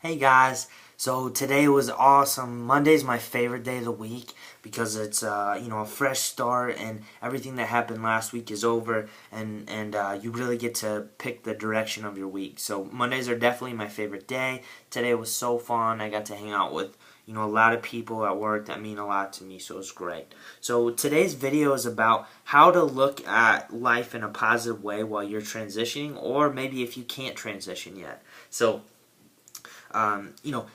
Hey guys, so today was awesome. Monday's my favorite day of the week because it's a fresh start and everything that happened last week is over and you really get to pick the direction of your week. So Mondays are definitely my favorite day. Today was so fun. I got to hang out with a lot of people at work that mean a lot to me, so it was great. So today's video is about how to look at life in a positive way while you're transitioning, or maybe if you can't transition yet. So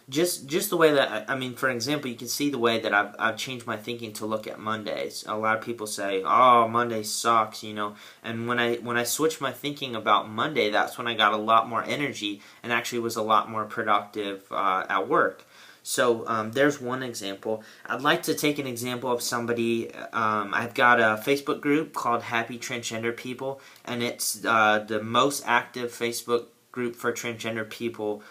just the way that for example, you can see the way that I've changed my thinking to look at Mondays. A lot of people say, "Oh, Monday sucks," and when I switched my thinking about Monday, that's when I got a lot more energy and actually was a lot more productive at work. So there's one example. I'd like to take an example of somebody. I've got a Facebook group called Happy Transgender People, and it's the most active Facebook group for transgender people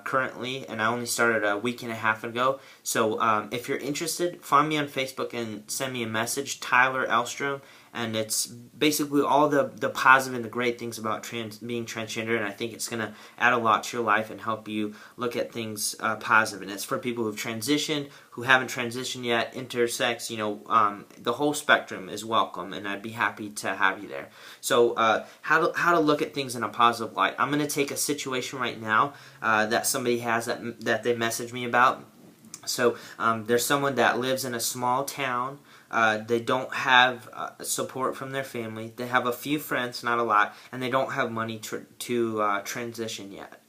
currently, and I only started a week and a half ago. So if you're interested, find me on Facebook and send me a message, Tyler Elstrom, and it's basically all the positive and the great things about being transgender, and I think it's going to add a lot to your life and help you look at things positive. And it's for people who've transitioned, who haven't transitioned yet, intersex, the whole spectrum is welcome, and I'd be happy to have you there. So how to look at things in a positive light. I'm going to take a situation right now that somebody has that they messaged me about. So there's someone that lives in a small town. They don't have support from their family. They have a few friends, not a lot, and they don't have money to transition yet.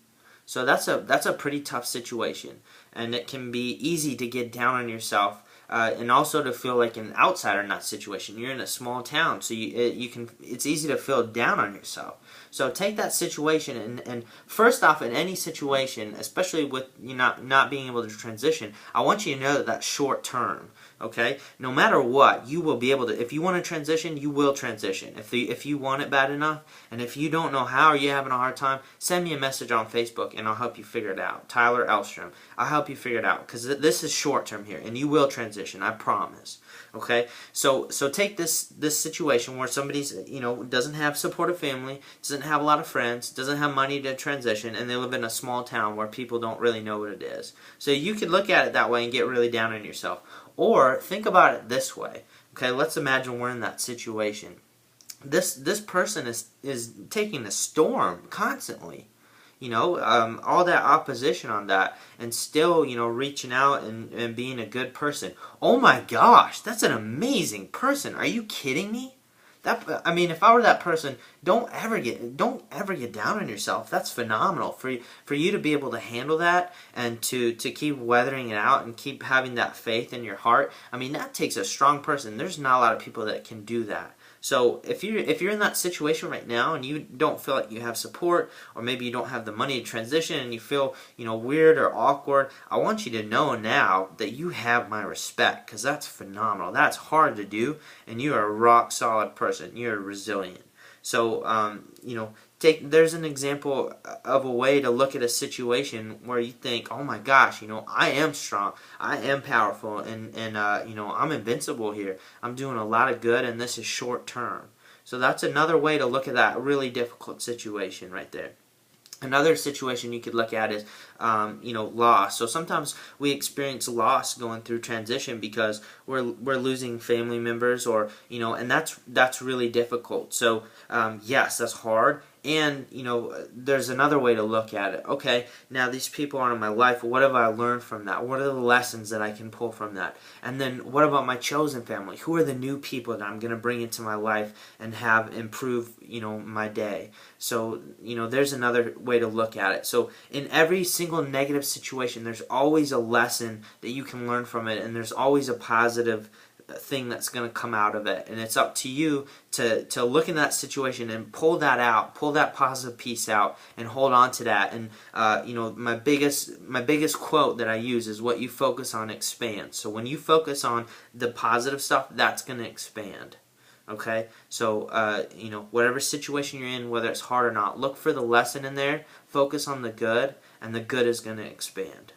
So that's a pretty tough situation, and it can be easy to get down on yourself, and also to feel like an outsider in that situation. You're in a small town, so it's easy to feel down on yourself. So take that situation and first off, in any situation, especially with you not being able to transition, I want you to know that that's short term. Okay, no matter what, you will be able to. If you want to transition, you will transition. If you want it bad enough, and if you don't know how, or you're having a hard time, send me a message on Facebook, and I'll help you figure it out. Tyler Elstrom, I'll help you figure it out because this is short term here, and you will transition. I promise. Okay, so take this situation where somebody's doesn't have supportive family, doesn't have a lot of friends, doesn't have money to transition, and they live in a small town where people don't really know what it is. So you could look at it that way and get really down on yourself. Or think about it this way. Okay, let's imagine we're in that situation. This person is taking a storm constantly. All that opposition on that, and still, reaching out and being a good person. Oh my gosh, that's an amazing person. Are you kidding me? If I were that person, don't ever get down on yourself. That's phenomenal for you to be able to handle that and to keep weathering it out and keep having that faith in your heart. That takes a strong person. There's not a lot of people that can do that. So if you're in that situation right now and you don't feel like you have support, or maybe you don't have the money to transition and you feel weird or awkward, I want you to know now that you have my respect, because that's phenomenal. That's hard to do, and you are a rock solid person. You're resilient. So there's an example of a way to look at a situation where you think, oh my gosh, I am strong, I am powerful, and I'm invincible here. I'm doing a lot of good, and this is short term. So that's another way to look at that really difficult situation right there. Another situation you could look at is, loss. So sometimes we experience loss going through transition because we're losing family members, or and that's really difficult. So yes, that's hard. And there's another way to look at it. Okay, now these people aren't in my life. What have I learned from that? What are the lessons that I can pull from that? And then what about my chosen family? Who are the new people that I'm going to bring into my life and have improve my day? So there's another way to look at it. So in every single negative situation, there's always a lesson that you can learn from it, and there's always a positive thing that's going to come out of it. And it's up to you to look in that situation and pull that out, pull that positive piece out, and hold on to that. And my biggest quote that I use is, what you focus on expands. So when you focus on the positive stuff, that's going to expand. Okay, so whatever situation you're in, whether it's hard or not, look for the lesson in there, focus on the good, and the good is going to expand.